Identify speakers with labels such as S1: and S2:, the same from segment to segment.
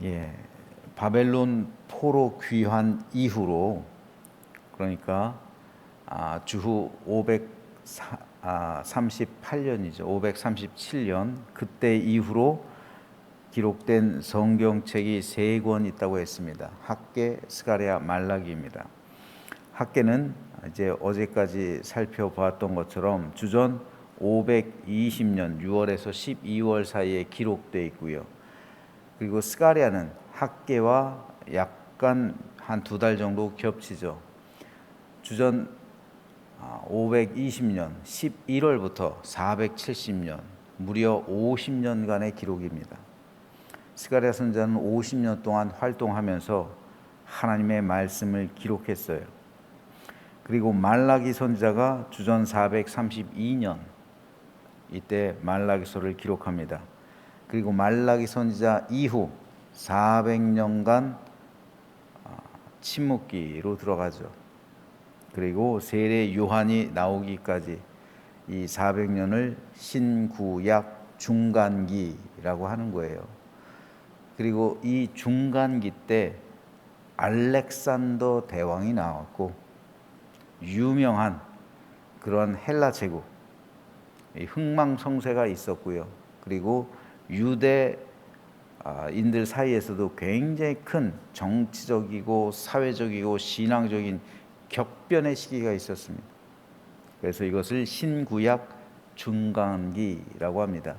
S1: 예, 바벨론 포로 귀환 이후로, 그러니까 주후 538년이죠. 537년 그때 이후로 기록된 성경책이 세 권 있다고 했습니다. 학개, 스가랴, 말라기입니다. 학개는 이제 어제까지 살펴보았던 것처럼 주전 520년 6월에서 12월 사이에 기록되어 있고요. 그리고 스가랴는 학개와 약간 한 두 달 정도 겹치죠. 주전 520년 11월부터 470년 무려 50년간의 기록입니다. 스가랴 선지자는 50년 동안 활동하면서 하나님의 말씀을 기록했어요. 그리고 말라기 선지자가 주전 432년 이때 말라기서를 기록합니다. 그리고 말라기 선지자 이후 400년간 침묵기로 들어가죠. 그리고 세례 요한이 나오기까지 이 400년을 신구약 중간기라고 하는 거예요. 그리고 이 중간기 때 알렉산더 대왕이 나왔고 유명한 그런 헬라 제국 흥망성쇠가 있었고요. 그리고 유대인들 사이에서도 굉장히 큰 정치적이고 사회적이고 신앙적인 격변의 시기가 있었습니다. 그래서 이것을 신구약 중간기라고 합니다.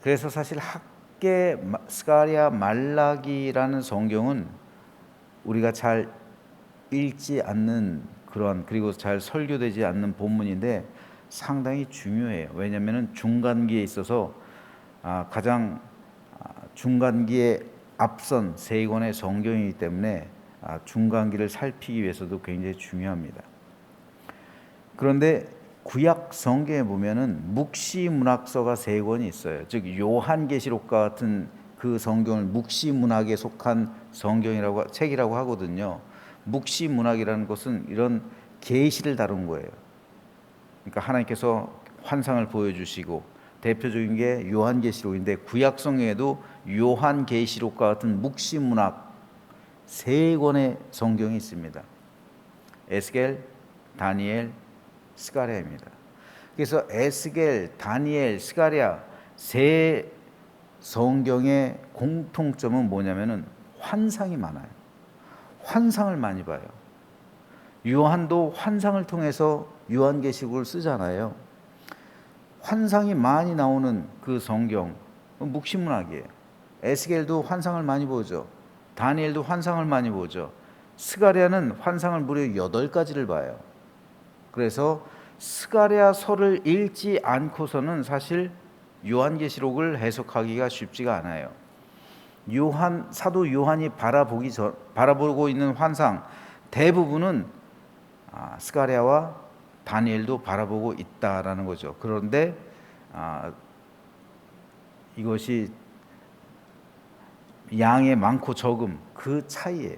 S1: 그래서 사실 학개, 스가랴, 말라기라는 성경은 우리가 잘 읽지 않는 그런, 그리고 잘 설교되지 않는 본문인데 상당히 중요해요. 왜냐하면 중간기에 있어서 가장 중간기에 앞선 세 권의 성경이기 때문에 중간기를 살피기 위해서도 굉장히 중요합니다. 그런데 구약 성경에 보면은 묵시문학서가 세 권이 있어요. 즉 요한계시록과 같은 그 성경을 묵시문학에 속한 성경이라고 책이라고 하거든요. 묵시문학이라는 것은 이런 계시를 다룬 거예요. 그러니까 하나님께서 환상을 보여주시고 대표적인 게 요한계시록인데 구약 성경에도 요한계시록과 같은 묵시문학 세 권의 성경이 있습니다. 에스겔, 다니엘, 스가랴입니다. 그래서 에스겔, 다니엘, 스가랴 세 성경의 공통점은 뭐냐면은 환상이 많아요. 환상을 많이 봐요. 요한도 환상을 통해서 요한계시록을 쓰잖아요. 환상이 많이 나오는 그 성경, 묵시문학이에요. 에스겔도 환상을 많이 보죠. 다니엘도 환상을 많이 보죠. 스가랴는 환상을 무려 8가지를 봐요. 그래서 스가랴서를 읽지 않고서는 사실 요한계시록을 해석하기가 쉽지가 않아요. 사도 요한이 바라보고 있는 환상 대부분은 스가랴와 다니엘도 바라보고 있다라는 거죠. 그런데 이것이 양의 많고 적음 그 차이예요.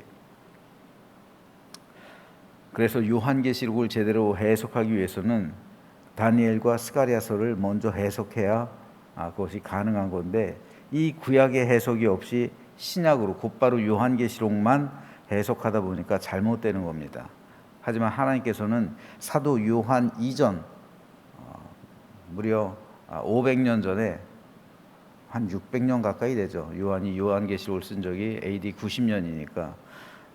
S1: 그래서 요한계시록을 제대로 해석하기 위해서는 다니엘과 스가랴서를 먼저 해석해야 그것이 가능한 건데 이 구약의 해석이 없이 신약으로 곧바로 요한계시록만 해석하다 보니까 잘못되는 겁니다. 하지만 하나님께서는 사도 요한 이전 무려 500년 전에 한 600년 가까이 되죠. 요한이 요한계시록을 쓴 적이 AD 90년이니까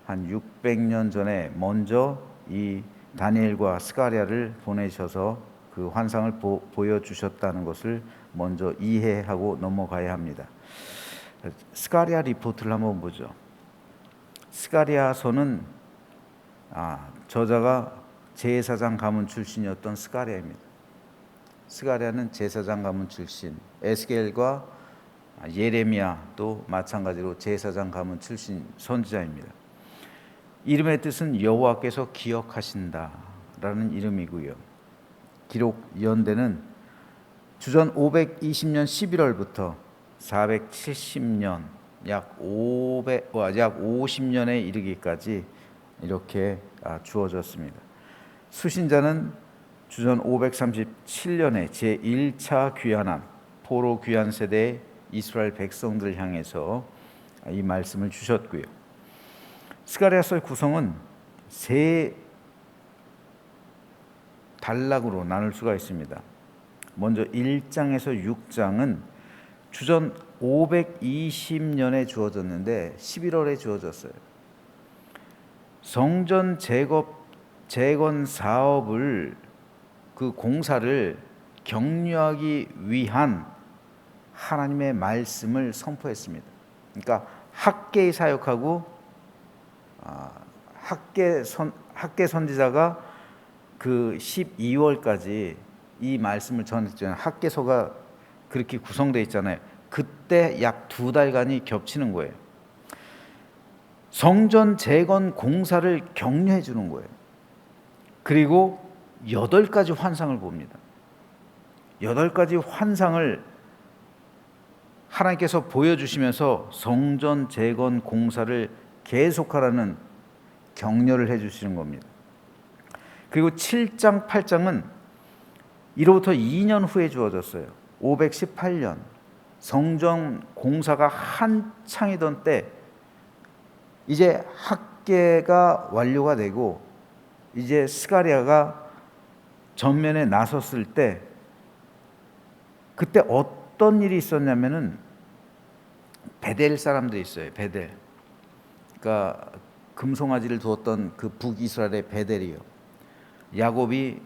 S1: 한 600년 전에 먼저 이 다니엘과 스가랴를 보내셔서 그 환상을 보여주셨다는 것을 먼저 이해하고 넘어가야 합니다. 스가랴 리포트를 한번 보죠. 스가랴서는 저자가 제사장 가문 출신이었던 스가랴입니다. 스가랴는 제사장 가문 출신, 에스겔과 예레미야도 마찬가지로 제사장 가문 출신 선지자입니다. 이름의 뜻은 여호와께서 기억하신다라는 이름이고요. 기록 연대는 주전 520년 11월부터 470년 약 50년에 이르기까지 이렇게 주어졌습니다. 수신자는 주전 537년에 제1차 귀환함 포로 귀환 세대의 이스라엘 백성들을 향해서 이 말씀을 주셨고요. 스가랴서의 구성은 세 단락으로 나눌 수가 있습니다. 먼저 1장에서 6장은 주전 520년에 주어졌는데 11월에 주어졌어요. 성전 재건 사업을 그 공사를 격려하기 위한 하나님의 말씀을 선포했습니다. 그러니까 학계의 사역하고 학계 선지자가 그 12월까지 이 말씀을 전했잖아요. 학계서가 그렇게 구성되어 있잖아요. 그때 약 2달간이 겹치는 거예요. 성전 재건 공사를 격려해 주는 거예요. 그리고 8가지 환상을 봅니다. 8가지 환상을 하나님께서 보여주시면서 성전 재건 공사를 계속하라는 격려를 해주시는 겁니다. 그리고 7장, 8장은 이로부터 2년 후에 주어졌어요. 518년 성전 공사가 한창이던 때 이제 학계가 완료가 되고 이제 스가랴가 전면에 나섰을 때 그때 어떤 일이 있었냐면은 베델 사람들이 있어요. 베델. 그러니까 금송아지를 두었던 그 북이스라엘의 베델이요. 야곱이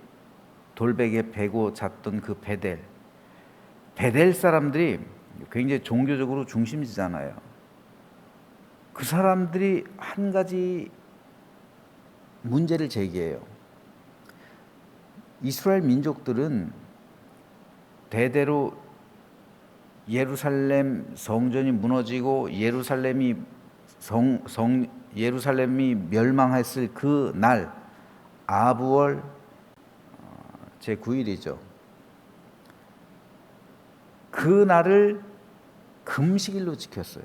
S1: 돌베개 베고 잤던 그 베델. 베델 사람들이 굉장히 종교적으로 중심지잖아요. 그 사람들이 한 가지 문제를 제기해요. 이스라엘 민족들은 대대로 예루살렘 성전이 무너지고 예루살렘이 멸망했을 그 날 아부월 제9일이죠. 그 날을 금식일로 지켰어요.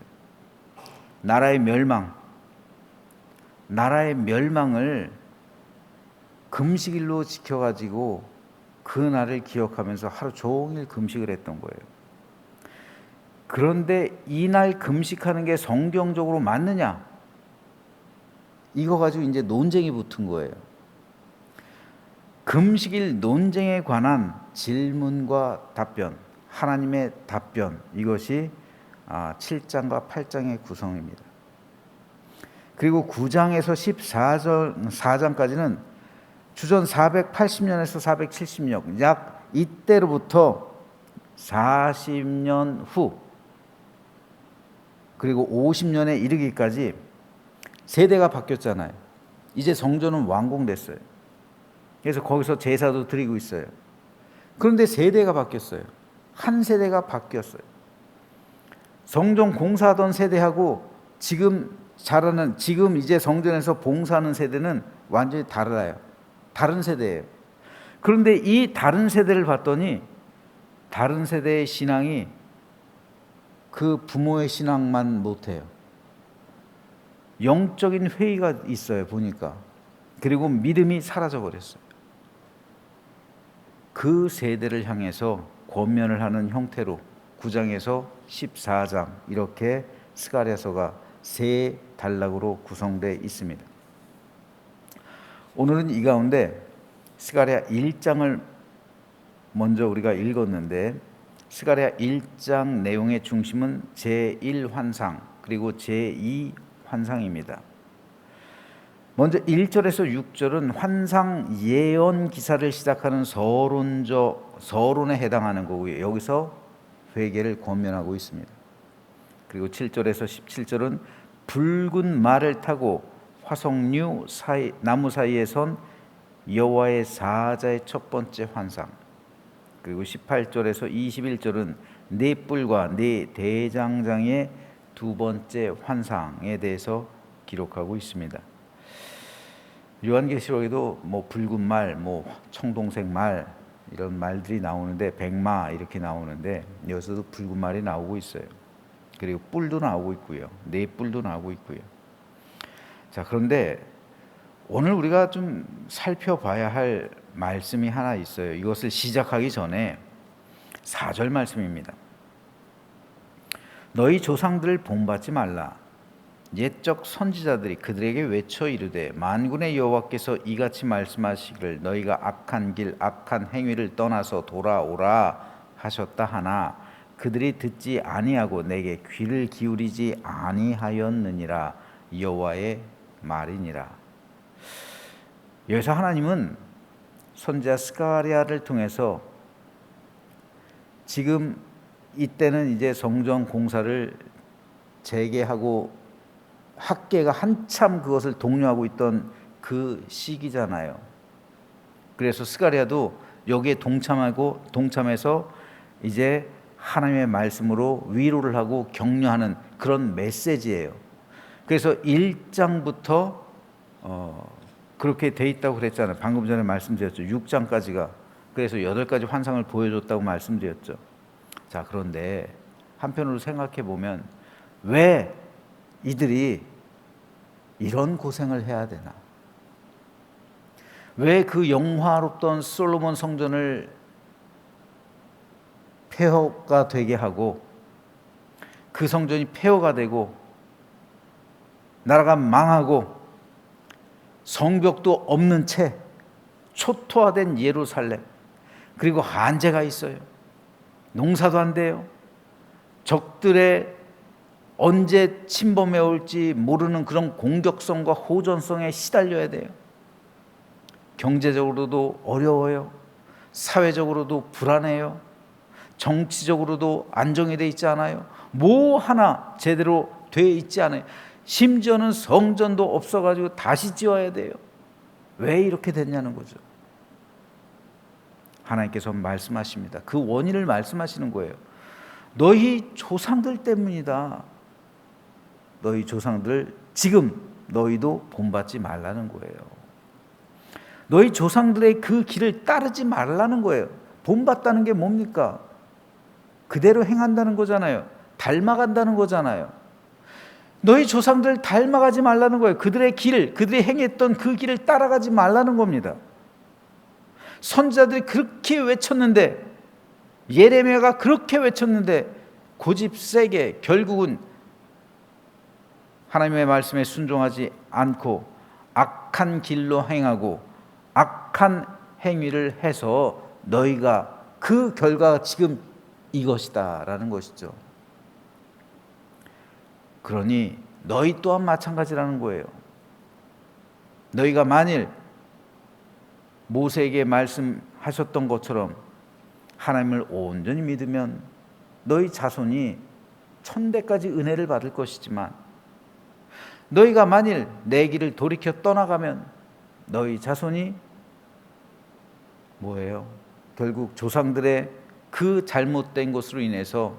S1: 나라의 멸망을 금식일로 지켜가지고 그 날을 기억하면서 하루 종일 금식을 했던 거예요. 그런데 이날 금식하는 게 성경적으로 맞느냐? 이거 가지고 이제 논쟁이 붙은 거예요. 금식일 논쟁에 관한 질문과 답변, 하나님의 답변, 이것이 7장과 8장의 구성입니다. 그리고 9장에서 14장까지는 주전 480년에서 470년, 약 이때로부터 40년 후 그리고 50년에 이르기까지 세대가 바뀌었잖아요. 이제 성전은 완공됐어요. 그래서 거기서 제사도 드리고 있어요. 그런데 세대가 바뀌었어요. 한 세대가 바뀌었어요. 성전 공사하던 세대하고 지금 이제 성전에서 봉사하는 세대는 완전히 달라요. 다른 세대예요. 그런데 이 다른 세대를 봤더니 다른 세대의 신앙이 그 부모의 신앙만 못해요. 영적인 회의가 있어요, 보니까. 그리고 믿음이 사라져 버렸어요. 그 세대를 향해서 권면을 하는 형태로 9장에서 14장 이렇게 스가랴서가 세 단락으로 구성되어 있습니다. 오늘은 이 가운데 스가랴 1장을 먼저 우리가 읽었는데 스가랴 1장 내용의 중심은 제1환상 그리고 제2환상입니다. 먼저 1절에서 6절은 환상 예언 기사를 시작하는 서론에 해당하는 거고요. 여기서 회개를 권면하고 있습니다. 그리고 7절에서 17절은 붉은 말을 타고 화석류 나무 사이에 선 여호와의 사자의 첫 번째 환상. 그리고 18절에서 21절은 네 뿔과 네 대장장의 두 번째 환상에 대해서 기록하고 있습니다. 요한계시록에도 붉은 말, 청동색 말 이런 말들이 나오는데 백마 이렇게 나오는데 여기서도 붉은 말이 나오고 있어요. 그리고 뿔도 나오고 있고요. 네 뿔도 나오고 있고요. 자, 그런데 오늘 우리가 좀 살펴봐야 할 말씀이 하나 있어요. 이것을 시작하기 전에 4절 말씀입니다. 너희 조상들을 본받지 말라. 옛적 선지자들이 그들에게 외쳐 이르되 만군의 여호와께서 이같이 말씀하시기를 너희가 악한 길 악한 행위를 떠나서 돌아오라 하셨다 하나 그들이 듣지 아니하고 내게 귀를 기울이지 아니하였느니라. 여호와의 말이니라. 여기서 하나님은 선지자 스가랴를 통해서 지금 이때는 이제 성전 공사를 재개하고 학계가 한참 그것을 독려하고 있던 그 시기잖아요. 그래서 스가랴도 여기에 동참해서 이제 하나님의 말씀으로 위로를 하고 격려하는 그런 메시지예요. 그래서 1장부터 그렇게 돼 있다고 그랬잖아요. 방금 전에 말씀드렸죠. 6장까지가. 그래서 8가지 환상을 보여줬다고 말씀드렸죠. 자, 그런데 한편으로 생각해 보면 왜 이들이 이런 고생을 해야 되나? 왜 그 영화롭던 솔로몬 성전을 폐허가 되게 하고 그 성전이 폐허가 되고 나라가 망하고 성벽도 없는 채 초토화된 예루살렘, 그리고 한재가 있어요. 농사도 안 돼요. 적들의 언제 침범해 올지 모르는 그런 공격성과 호전성에 시달려야 돼요. 경제적으로도 어려워요. 사회적으로도 불안해요. 정치적으로도 안정이 돼 있지 않아요. 뭐 하나 제대로 돼 있지 않아요. 심지어는 성전도 없어가지고 다시 지어야 돼요. 왜 이렇게 됐냐는 거죠. 하나님께서 말씀하십니다. 그 원인을 말씀하시는 거예요. 너희 조상들 때문이다. 너희 조상들 지금 너희도 본받지 말라는 거예요. 너희 조상들의 그 길을 따르지 말라는 거예요. 본받다는 게 뭡니까? 그대로 행한다는 거잖아요. 닮아간다는 거잖아요. 너희 조상들 닮아가지 말라는 거예요. 그들의 길, 그들이 행했던 그 길을 따라가지 말라는 겁니다. 선지자들이 그렇게 외쳤는데, 예레미야가 그렇게 외쳤는데 고집 세게 결국은 하나님의 말씀에 순종하지 않고 악한 길로 행하고 악한 행위를 해서 너희가 그 결과가 지금 이것이다라는 것이죠. 그러니 너희 또한 마찬가지라는 거예요. 너희가 만일 모세에게 말씀하셨던 것처럼 하나님을 온전히 믿으면 너희 자손이 천대까지 은혜를 받을 것이지만, 너희가 만일 내 길을 돌이켜 떠나가면 너희 자손이 뭐예요? 결국 조상들의 그 잘못된 것으로 인해서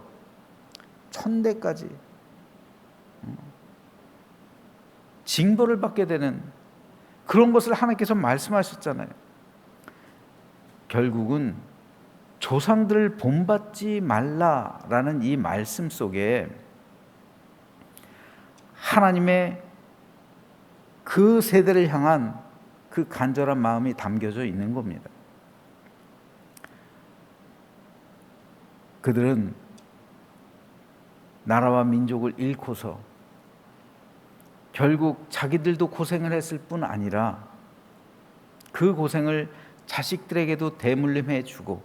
S1: 천대까지 징벌을 받게 되는 그런 것을 하나님께서 말씀하셨잖아요. 결국은 조상들을 본받지 말라라는 이 말씀 속에 하나님의 그 세대를 향한 그 간절한 마음이 담겨져 있는 겁니다. 그들은 나라와 민족을 잃고서 결국 자기들도 고생을 했을 뿐 아니라 그 고생을 자식들에게도 대물림해 주고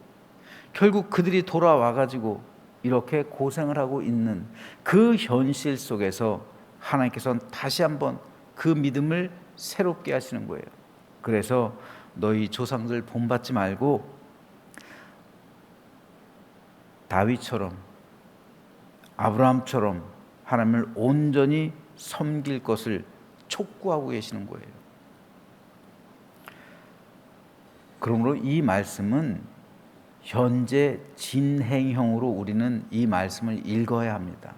S1: 결국 그들이 돌아와 가지고 이렇게 고생을 하고 있는 그 현실 속에서 하나님께서는 다시 한번 그 믿음을 새롭게 하시는 거예요. 그래서 너희 조상들 본받지 말고 다윗처럼 아브라함처럼 하나님을 온전히 섬길 것을 촉구하고 계시는 거예요. 그러므로 이 말씀은 현재 진행형으로 우리는 이 말씀을 읽어야 합니다.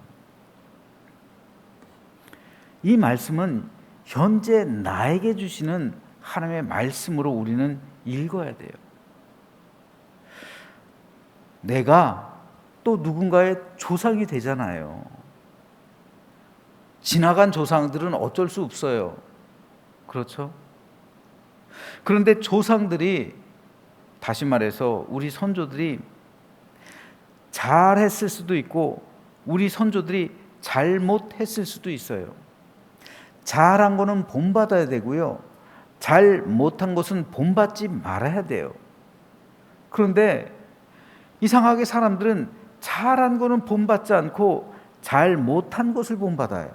S1: 이 말씀은 현재 나에게 주시는 하나님의 말씀으로 우리는 읽어야 돼요. 내가 또 누군가의 조상이 되잖아요. 지나간 조상들은 어쩔 수 없어요. 그렇죠? 그런데 조상들이, 다시 말해서 우리 선조들이 잘했을 수도 있고 우리 선조들이 잘못했을 수도 있어요. 잘한 거는 본받아야 되고요, 잘못한 것은 본받지 말아야 돼요. 그런데 이상하게 사람들은 잘한 거는 본받지 않고 잘못한 것을 본받아요.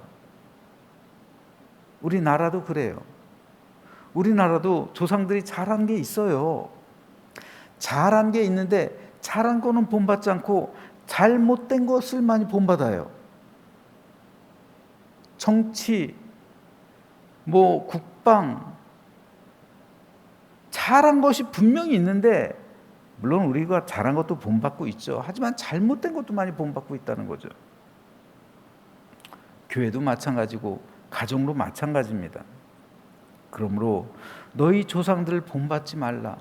S1: 우리나라도 그래요. 우리나라도 조상들이 잘한 게 있어요. 잘한 게 있는데 잘한 거는 본받지 않고 잘못된 것을 많이 본받아요. 정치, 국방, 잘한 것이 분명히 있는데, 물론 우리가 잘한 것도 본받고 있죠. 하지만 잘못된 것도 많이 본받고 있다는 거죠. 교회도 마찬가지고 가정도 마찬가지입니다. 그러므로 너희 조상들을 본받지 말라.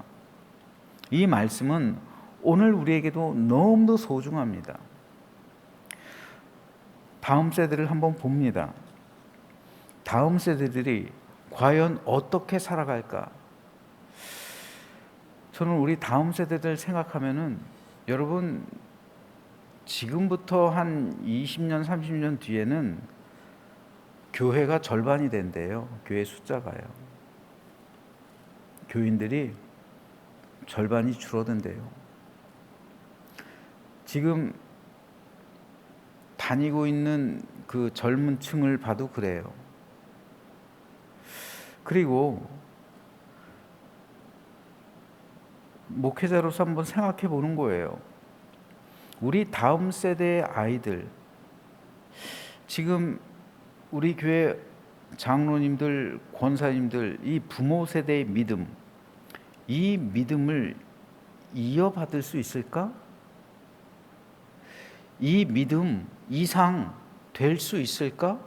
S1: 이 말씀은 오늘 우리에게도 너무도 소중합니다. 다음 세대를 한번 봅니다. 다음 세대들이 과연 어떻게 살아갈까? 저는 우리 다음 세대들 생각하면은, 여러분, 지금부터 한 20년, 30년 뒤에는 교회가 절반이 된대요. 교회 숫자가요. 교인들이 절반이 줄어든대요. 지금 다니고 있는 그 젊은 층을 봐도 그래요. 그리고 목회자로서 한번 생각해 보는 거예요. 우리 다음 세대의 아이들, 지금 우리 교회 장로님들, 권사님들, 이 부모 세대의 믿음, 이 믿음을 이어받을 수 있을까? 이 믿음 이상 될 수 있을까?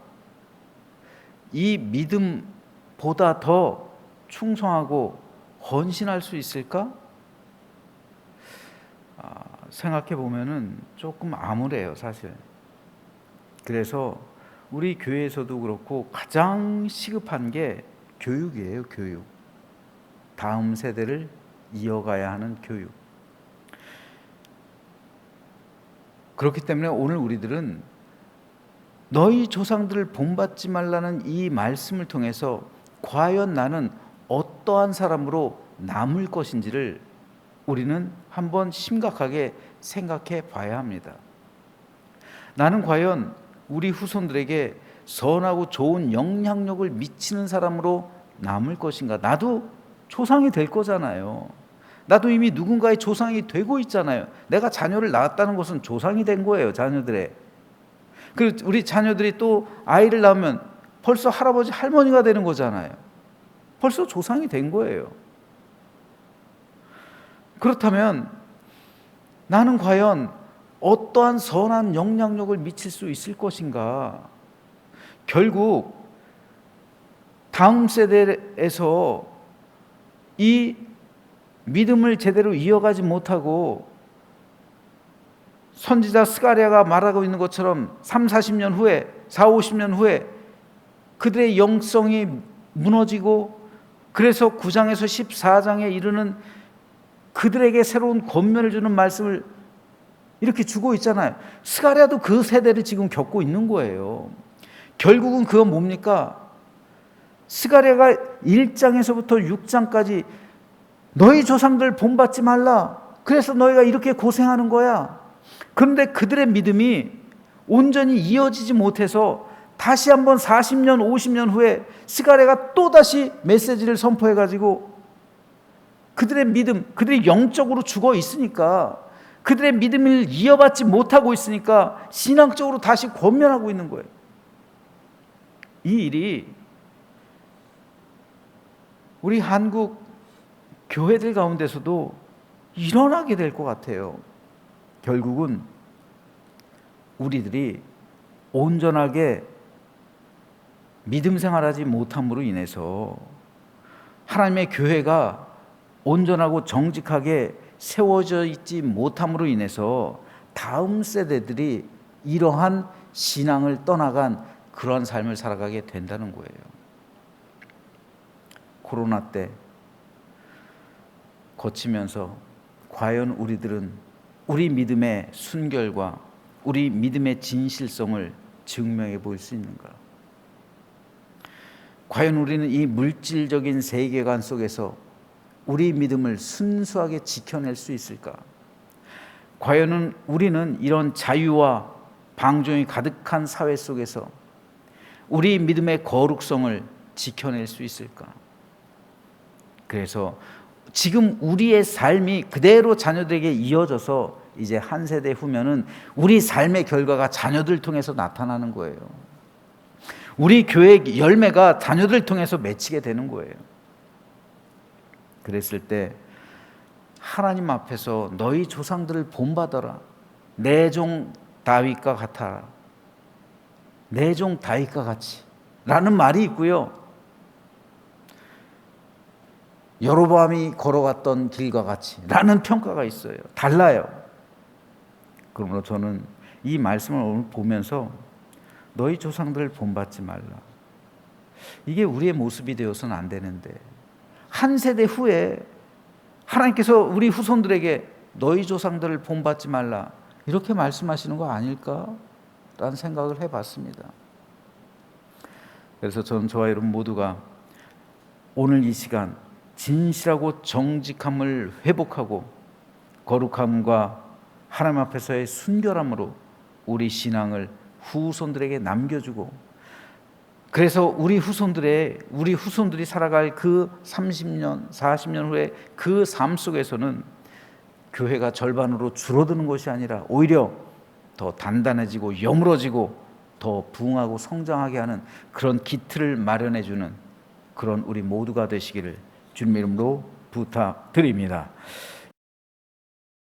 S1: 이 믿음보다 더 충성하고 헌신할 수 있을까? 생각해 보면은 조금 암울해요, 사실. 그래서 우리 교회에서도 그렇고 가장 시급한 게 교육이에요, 교육. 다음 세대를 이어가야 하는 교육. 그렇기 때문에 오늘 우리들은 너희 조상들을 본받지 말라는 이 말씀을 통해서 과연 나는 어떠한 사람으로 남을 것인지를 우리는 한번 심각하게 생각해 봐야 합니다. 나는 과연 우리 후손들에게 선하고 좋은 영향력을 미치는 사람으로 남을 것인가? 나도 조상이 될 거잖아요. 나도 이미 누군가의 조상이 되고 있잖아요. 내가 자녀를 낳았다는 것은 조상이 된 거예요, 자녀들의. 그리고 우리 자녀들이 또 아이를 낳으면 벌써 할아버지, 할머니가 되는 거잖아요. 벌써 조상이 된 거예요. 그렇다면 나는 과연 어떠한 선한 영향력을 미칠 수 있을 것인가? 결국 다음 세대에서 이 믿음을 제대로 이어가지 못하고 선지자 스가랴가 말하고 있는 것처럼 3, 40년 후에, 4, 50년 후에 그들의 영성이 무너지고, 그래서 9장에서 14장에 이르는 그들에게 새로운 권면을 주는 말씀을 이렇게 주고 있잖아요. 스가랴도 그 세대를 지금 겪고 있는 거예요. 결국은 그건 뭡니까? 스가랴가 1장에서부터 6장까지 너희 조상들 본받지 말라. 그래서 너희가 이렇게 고생하는 거야. 그런데 그들의 믿음이 온전히 이어지지 못해서 다시 한번 40년, 50년 후에 스가랴가 또다시 메시지를 선포해가지고 그들의 믿음, 그들이 영적으로 죽어 있으니까, 그들의 믿음을 이어받지 못하고 있으니까 신앙적으로 다시 권면하고 있는 거예요. 이 일이 우리 한국 교회들 가운데서도 일어나게 될 것 같아요. 결국은 우리들이 온전하게 믿음 생활하지 못함으로 인해서 하나님의 교회가 온전하고 정직하게 세워져 있지 못함으로 인해서 다음 세대들이 이러한 신앙을 떠나간 그러한 삶을 살아가게 된다는 거예요. 코로나 때 거치면서 과연 우리들은 우리 믿음의 순결과 우리 믿음의 진실성을 증명해 볼 수 있는가? 과연 우리는 이 물질적인 세계관 속에서 우리 믿음을 순수하게 지켜낼 수 있을까? 과연 우리는 이런 자유와 방종이 가득한 사회 속에서 우리 믿음의 거룩성을 지켜낼 수 있을까? 그래서 지금 우리의 삶이 그대로 자녀들에게 이어져서 이제 한 세대 후면은 우리 삶의 결과가 자녀들 통해서 나타나는 거예요. 우리 교회 열매가 자녀들 통해서 맺히게 되는 거예요. 그랬을 때 하나님 앞에서 너희 조상들을 본받아라. 내 종 다윗과 같아라. 내 종 다윗과 같이 라는 말이 있고요. 여로보암이 걸어갔던 길과 같이 라는 평가가 있어요. 달라요. 그러므로 저는 이 말씀을 오늘 보면서 너희 조상들을 본받지 말라. 이게 우리의 모습이 되어서는 안 되는데 한 세대 후에 하나님께서 우리 후손들에게 너희 조상들을 본받지 말라 이렇게 말씀하시는 거 아닐까라는 생각을 해봤습니다. 그래서 저는 저와 여러분 모두가 오늘 이 시간 진실하고 정직함을 회복하고 거룩함과 하나님 앞에서의 순결함으로 우리 신앙을 후손들에게 남겨주고, 그래서 우리 후손들이 살아갈 그 30년, 40년 후에 그 삶 속에서는 교회가 절반으로 줄어드는 것이 아니라 오히려 더 단단해지고 여물어지고 더 부흥하고 성장하게 하는 그런 기틀을 마련해주는 그런 우리 모두가 되시기를 주님의 이름으로 부탁드립니다.